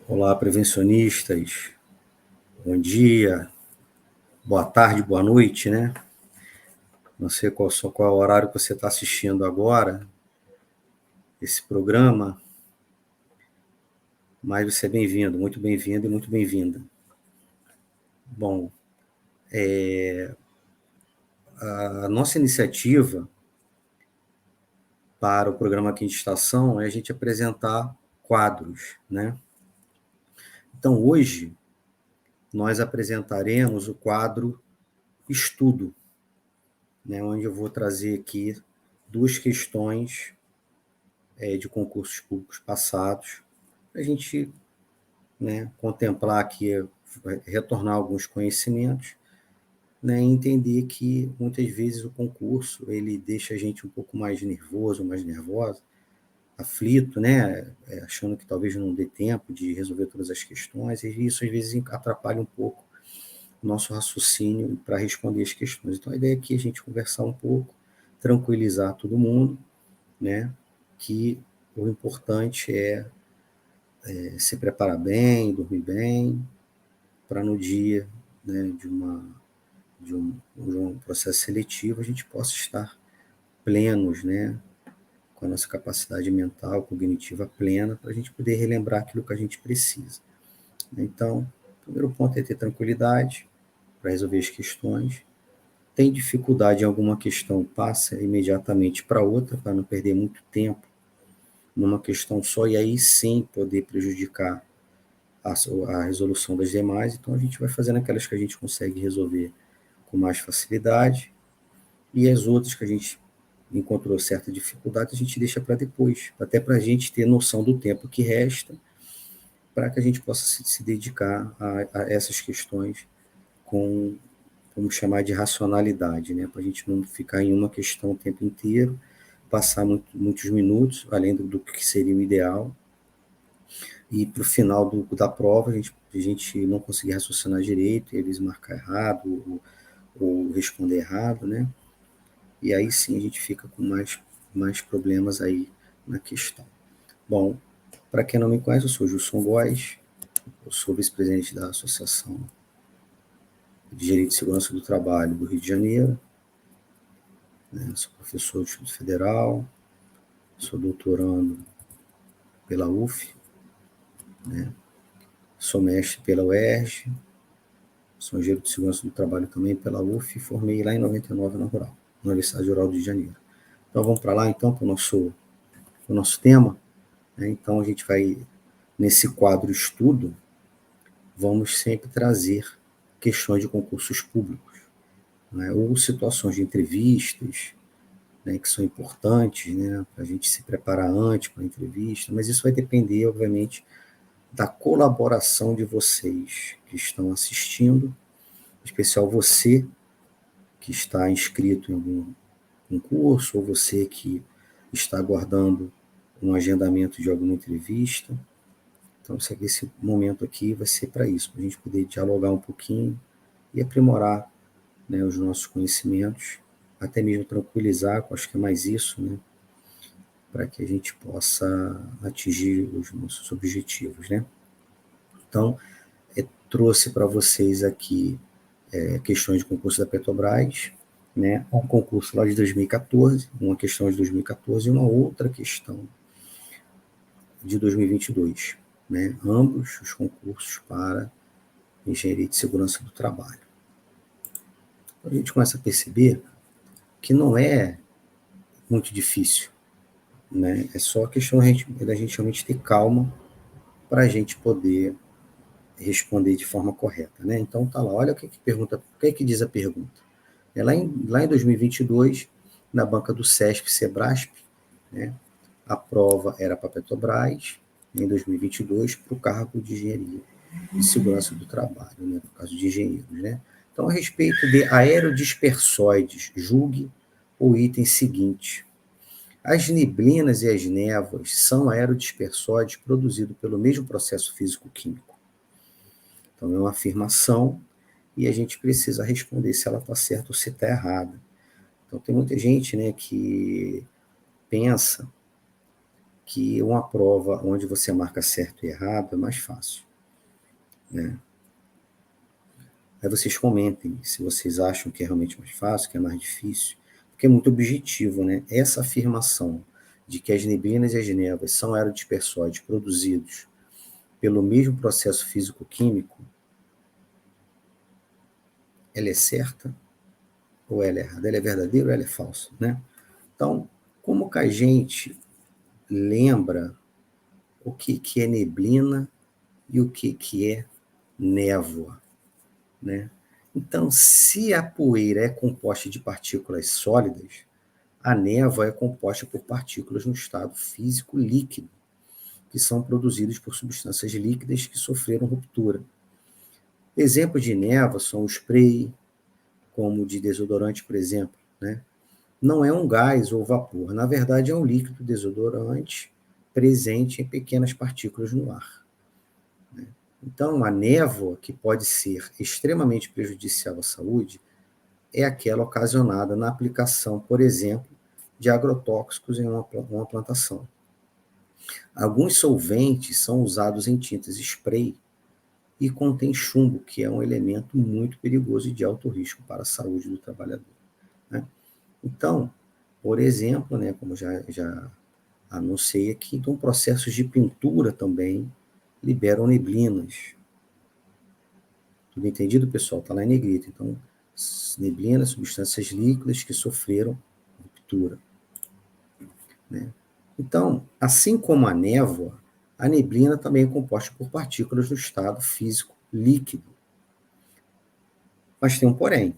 Olá, prevencionistas. Bom dia, boa tarde, boa noite, né? Não sei qual é o horário que você está assistindo agora, esse programa, mas você é bem-vindo, muito bem-vindo e muito bem-vinda. Bom, a nossa iniciativa para o programa Quinta Estação é a gente apresentar quadros, né? Então, hoje, nós apresentaremos o quadro Estudo, né? Onde eu vou trazer aqui duas questões de concursos públicos passados, para a gente, né, contemplar aqui, retornar alguns conhecimentos, né, e entender que muitas vezes o concurso ele deixa a gente um pouco mais nervoso, mais nervosa, aflito, né, achando que talvez não dê tempo de resolver todas as questões, e isso às vezes atrapalha um pouco o nosso raciocínio para responder as questões. Então a ideia aqui é a gente conversar um pouco, tranquilizar todo mundo, né, que o importante é se preparar bem, dormir bem, para no dia, né, de um processo seletivo a gente possa estar plenos, né, com a nossa capacidade mental, cognitiva plena, para a gente poder relembrar aquilo que a gente precisa. Então, o primeiro ponto é ter tranquilidade para resolver as questões. Tem dificuldade em alguma questão, passa imediatamente para outra, para não perder muito tempo numa questão só, e aí sim poder prejudicar a resolução das demais. Então a gente vai fazendo aquelas que a gente consegue resolver com mais facilidade, e as outras que a gente encontrou certa dificuldade, a gente deixa para depois, até para a gente ter noção do tempo que resta, para que a gente possa se dedicar a essas questões com, vamos chamar de racionalidade, né? Para a gente não ficar em uma questão o tempo inteiro, passar muitos minutos, além do que seria o ideal, e para o final da prova a gente não conseguir raciocinar direito, e às vezes marcar errado, ou responder errado, né? E aí sim a gente fica com mais problemas aí na questão. Bom, para quem não me conhece, eu sou Gilson Góes, eu sou vice-presidente da Associação de Direito e Segurança do Trabalho do Rio de Janeiro, né? Sou professor do Instituto Federal, sou doutorando pela UF, né? Sou mestre pela UERJ, sou engenheiro de segurança do trabalho também pela UF, e formei lá em 99 na Rural, na Universidade Rural do Rio de Janeiro. Então vamos para lá então para o nosso tema, né? Então a gente vai, nesse quadro estudo, vamos sempre trazer questões de concursos públicos, né? Ou situações de entrevistas, né, que são importantes, né, para a gente se preparar antes para a entrevista, mas isso vai depender, obviamente, da colaboração de vocês que estão assistindo, em especial você que está inscrito em algum concurso, ou você que está aguardando um agendamento de alguma entrevista. Então, esse momento aqui vai ser para isso, para a gente poder dialogar um pouquinho e aprimorar, né, os nossos conhecimentos, até mesmo tranquilizar, acho que é mais isso, né, para que a gente possa atingir os nossos objetivos, né. Então, trouxe para vocês aqui questões de concurso da Petrobras, né, um concurso lá de 2014, uma questão de 2014 e uma outra questão de 2022, né, ambos os concursos para Engenharia de Segurança do Trabalho. A gente começa a perceber que não é muito difícil, né, é só a questão da gente realmente ter calma para a gente poder responder de forma correta, né? Então tá lá, olha o que diz a pergunta. Lá em 2022, na banca do SESP Sebrasp, né, a prova era para a Petrobras, em 2022, para o cargo de engenharia e segurança do trabalho, né, no caso de engenheiros, né? Então, a respeito de aerodispersóides, julgue o item seguinte. As neblinas e as névoas são aerodispersóides produzidos pelo mesmo processo físico-químico. Então, é uma afirmação e a gente precisa responder se ela está certa ou se está errada. Então, tem muita gente, né, que pensa que uma prova onde você marca certo e errado é mais fácil, né? Aí vocês comentem se vocês acham que é realmente mais fácil, que é mais difícil, porque é muito objetivo, né? Essa afirmação de que as neblinas e as névoas são aerodispersóides produzidos pelo mesmo processo físico-químico, ela é certa ou ela é errada? Ela é verdadeira ou ela é falsa, né? Então, como que a gente lembra o que é neblina e o que é névoa, né? Então, se a poeira é composta de partículas sólidas, a névoa é composta por partículas no estado físico líquido, que são produzidas por substâncias líquidas que sofreram ruptura. Exemplos de névoa são o spray, como de desodorante, por exemplo, né? Não é um gás ou vapor, na verdade é um líquido desodorante presente em pequenas partículas no ar. Então, a névoa, que pode ser extremamente prejudicial à saúde, é aquela ocasionada na aplicação, por exemplo, de agrotóxicos em uma plantação. Alguns solventes são usados em tintas spray e contém chumbo, que é um elemento muito perigoso e de alto risco para a saúde do trabalhador, né? Então, por exemplo, né, como já anunciei aqui, então processos de pintura também liberam neblinas. Tudo entendido, pessoal? Está lá em negrito. Então, neblinas, substâncias líquidas que sofreram ruptura, né? Então, assim como a névoa, a neblina também é composta por partículas do estado físico líquido. Mas tem um porém.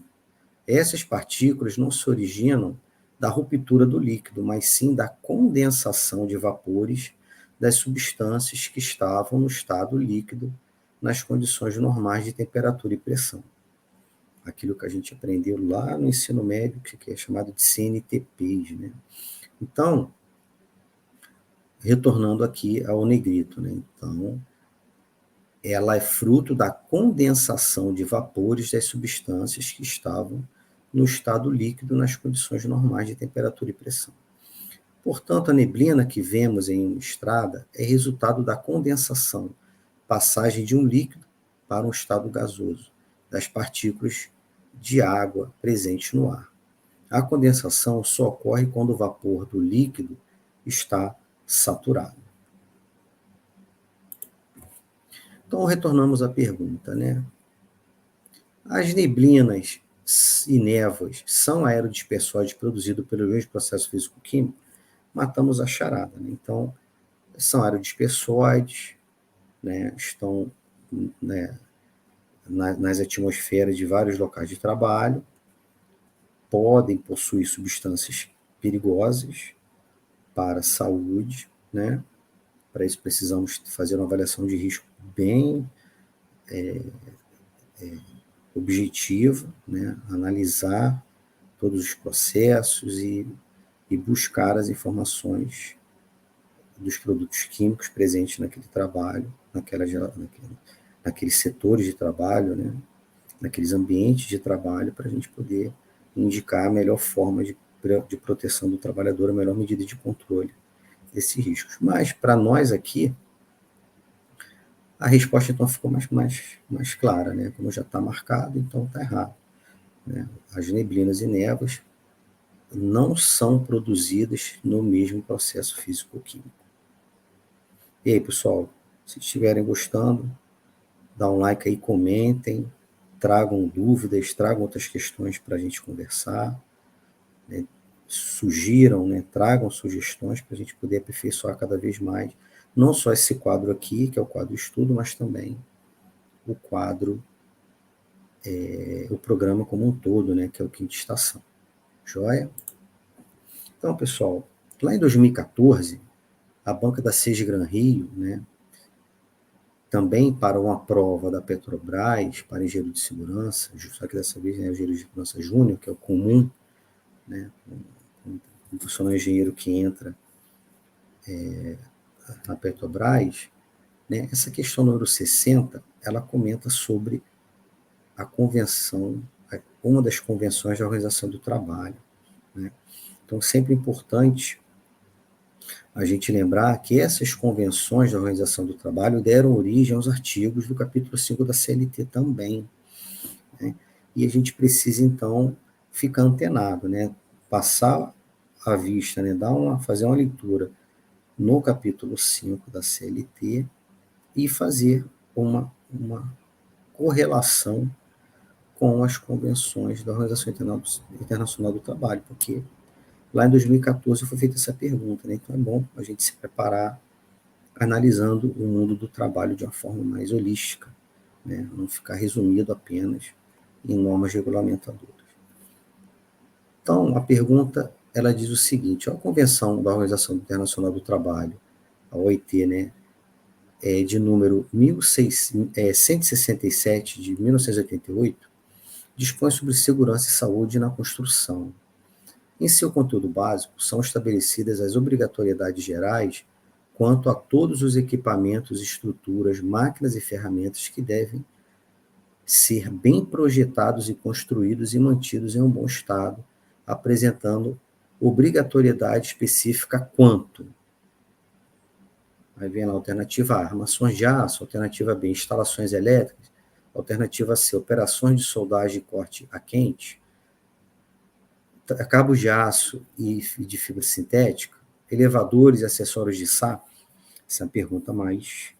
Essas partículas não se originam da ruptura do líquido, mas sim da condensação de vapores das substâncias que estavam no estado líquido nas condições normais de temperatura e pressão. Aquilo que a gente aprendeu lá no ensino médio, que é chamado de CNTPs, né? Então, retornando aqui ao negrito, né? Então, ela é fruto da condensação de vapores das substâncias que estavam no estado líquido nas condições normais de temperatura e pressão. Portanto, a neblina que vemos em uma estrada é resultado da condensação, passagem de um líquido para um estado gasoso, das partículas de água presentes no ar. A condensação só ocorre quando o vapor do líquido está saturado. Então, retornamos à pergunta, né? As neblinas e névoas são aerodispersóides produzidos pelo mesmo processo físico-químico? Matamos a charada, né? Então, são aerodispersóides, né? Estão, né, nas atmosferas de vários locais de trabalho, podem possuir substâncias perigosas para a saúde, né? Para isso precisamos fazer uma avaliação de risco bem objetiva, né? Analisar todos os processos e buscar as informações dos produtos químicos presentes naquele trabalho, naqueles setores de trabalho, né? Naqueles ambientes de trabalho, para a gente poder indicar a melhor forma de proteção do trabalhador, a melhor medida de controle desses riscos. Mas, para nós aqui, a resposta então ficou mais clara, né? Como já está marcado, então está errado, né? As neblinas e névoas não são produzidas no mesmo processo físico-químico. E aí, pessoal, se estiverem gostando, dá um like aí, comentem, tragam dúvidas, tragam outras questões para a gente conversar, né? Sugiram, né? Tragam sugestões para a gente poder aperfeiçoar cada vez mais, não só esse quadro aqui, que é o quadro estudo, mas também o quadro, o programa como um todo, né? Que é o Quinta Estação. Joia? Então, pessoal, lá em 2014, a banca da Sesgran Rio, né? Também para uma prova da Petrobras, para engenheiro de segurança, só que dessa vez é o engenheiro de segurança júnior, que é o comum, né? Um funcionário engenheiro que entra na Petrobras, né? Essa questão número 60, ela comenta sobre a convenção, uma das convenções da Organização do Trabalho, né? Então, sempre importante a gente lembrar que essas convenções da Organização do Trabalho deram origem aos artigos do capítulo 5 da CLT também, né? E a gente precisa, então, ficar antenado, né? Passar a vista, né? Fazer uma leitura no capítulo 5 da CLT e fazer uma correlação com as convenções da Organização Internacional do Trabalho, porque lá em 2014 foi feita essa pergunta, né? Então é bom a gente se preparar analisando o mundo do trabalho de uma forma mais holística, né? Não ficar resumido apenas em normas regulamentadoras. Então, a pergunta ela diz o seguinte: a Convenção da Organização Internacional do Trabalho, a OIT, né, de número 167 de 1988, dispõe sobre segurança e saúde na construção. Em seu conteúdo básico, são estabelecidas as obrigatoriedades gerais quanto a todos os equipamentos, estruturas, máquinas e ferramentas que devem ser bem projetados e construídos e mantidos em um bom estado, apresentando obrigatoriedade específica quanto. Aí vem a alternativa A, armações de aço, alternativa B, instalações elétricas, alternativa C, operações de soldagem e corte a quente, cabos de aço e de fibra sintética, elevadores e acessórios de SAP. Essa é uma pergunta mais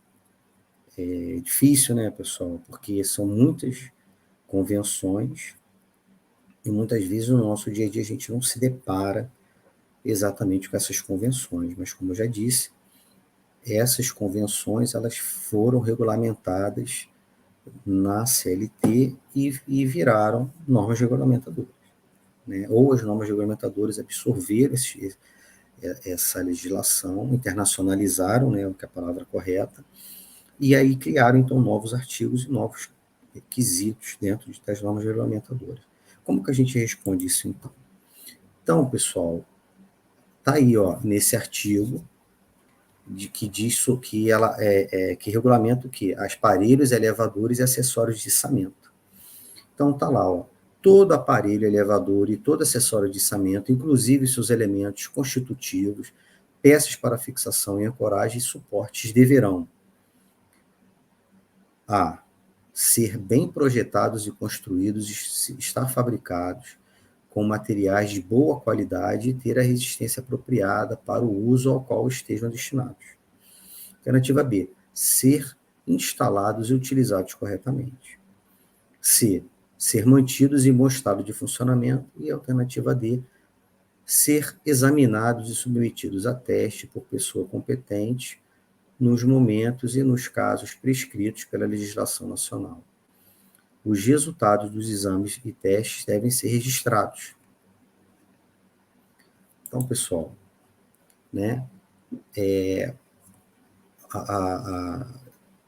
difícil, né, pessoal? Porque são muitas convenções e muitas vezes no nosso dia a dia a gente não se depara exatamente com essas convenções, mas como eu já disse, essas convenções elas foram regulamentadas na CLT e viraram normas regulamentadoras, né? Ou as normas regulamentadoras absorveram essa legislação, internacionalizaram, né, que é a palavra correta, e aí criaram então novos artigos e novos requisitos dentro das normas regulamentadoras. Como que a gente responde isso então? Então, pessoal, tá aí, ó, nesse artigo que diz que ela que regulamenta o quê? Aparelhos, elevadores e acessórios de içamento. Então tá lá, ó, todo aparelho, elevador e todo acessório de içamento, inclusive seus elementos constitutivos, peças para fixação e ancoragem e suportes deverão a ser bem projetados e construídos, estar fabricados com materiais de boa qualidade e ter a resistência apropriada para o uso ao qual estejam destinados. Alternativa B, ser instalados e utilizados corretamente. C, ser mantidos em bom estado de funcionamento. E alternativa D, ser examinados e submetidos a teste por pessoa competente nos momentos e nos casos prescritos pela legislação nacional. Os resultados dos exames e testes devem ser registrados. Então, pessoal, né,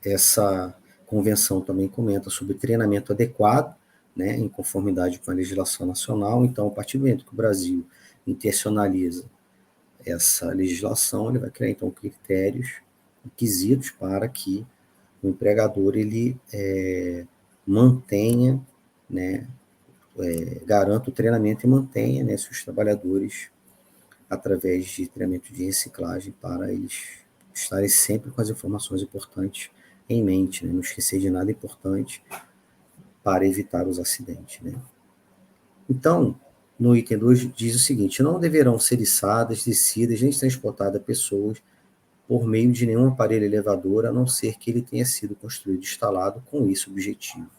essa convenção também comenta sobre treinamento adequado, né, em conformidade com a legislação nacional. Então, a partir do momento que o Brasil intencionaliza essa legislação, ele vai criar, então, critérios, requisitos para que o empregador ele mantenha, né, garanta o treinamento e mantenha, né, seus trabalhadores através de treinamento de reciclagem para eles estarem sempre com as informações importantes em mente, né, não esquecer de nada importante para evitar os acidentes, né. Então, no item 2 diz o seguinte: não deverão ser içadas, descidas, nem transportadas pessoas por meio de nenhum aparelho elevador, a não ser que ele tenha sido construído e instalado com esse objetivo.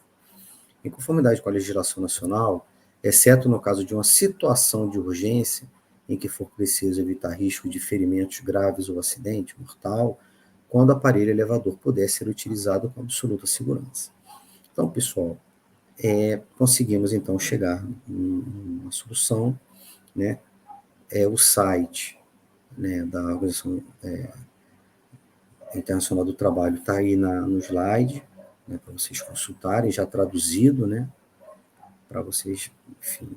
Em conformidade com a legislação nacional, exceto no caso de uma situação de urgência, em que for preciso evitar risco de ferimentos graves ou acidente mortal, quando o aparelho elevador puder ser utilizado com absoluta segurança. Então, pessoal, conseguimos então chegar numa solução, né? O site, né, da Organização Internacional do Trabalho está aí no slide, né, para vocês consultarem, já traduzido, né, para vocês, enfim,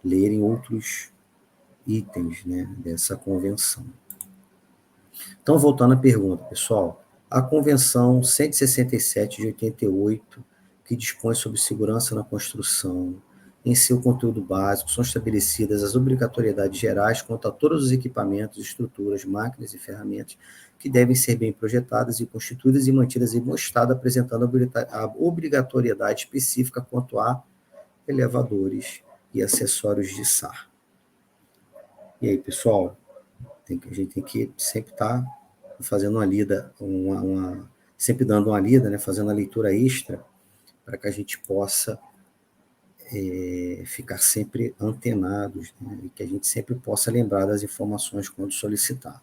lerem outros itens, né, dessa convenção. Então, voltando à pergunta, pessoal, a Convenção 167 de 88, que dispõe sobre segurança na construção, em seu conteúdo básico, são estabelecidas as obrigatoriedades gerais quanto a todos os equipamentos, estruturas, máquinas e ferramentas que devem ser bem projetadas e constituídas e mantidas em bom estado, apresentando a obrigatoriedade específica quanto a elevadores e acessórios de SAR. E aí, pessoal, a gente tem que sempre estar fazendo uma lida, sempre dando uma lida, né, fazendo a leitura extra, para que a gente possa ficar sempre antenados, né, e que a gente sempre possa lembrar das informações quando solicitar.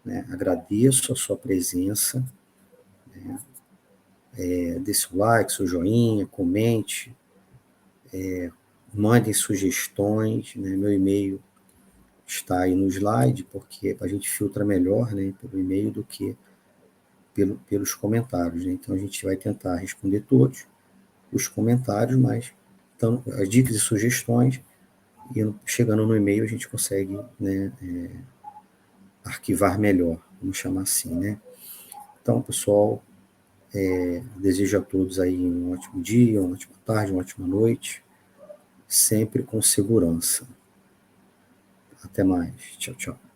Né? Agradeço a sua presença, né? Dê seu like, seu joinha, comente, mandem sugestões, né? Meu e-mail está aí no slide, porque a gente filtra melhor, né, pelo e-mail do que pelos comentários. Né? Então a gente vai tentar responder todos os comentários, mas então, as dicas e sugestões, e chegando no e-mail a gente consegue, né, arquivar melhor, vamos chamar assim, né? Então, pessoal, desejo a todos aí um ótimo dia, uma ótima tarde, uma ótima noite, sempre com segurança. Até mais. Tchau, tchau.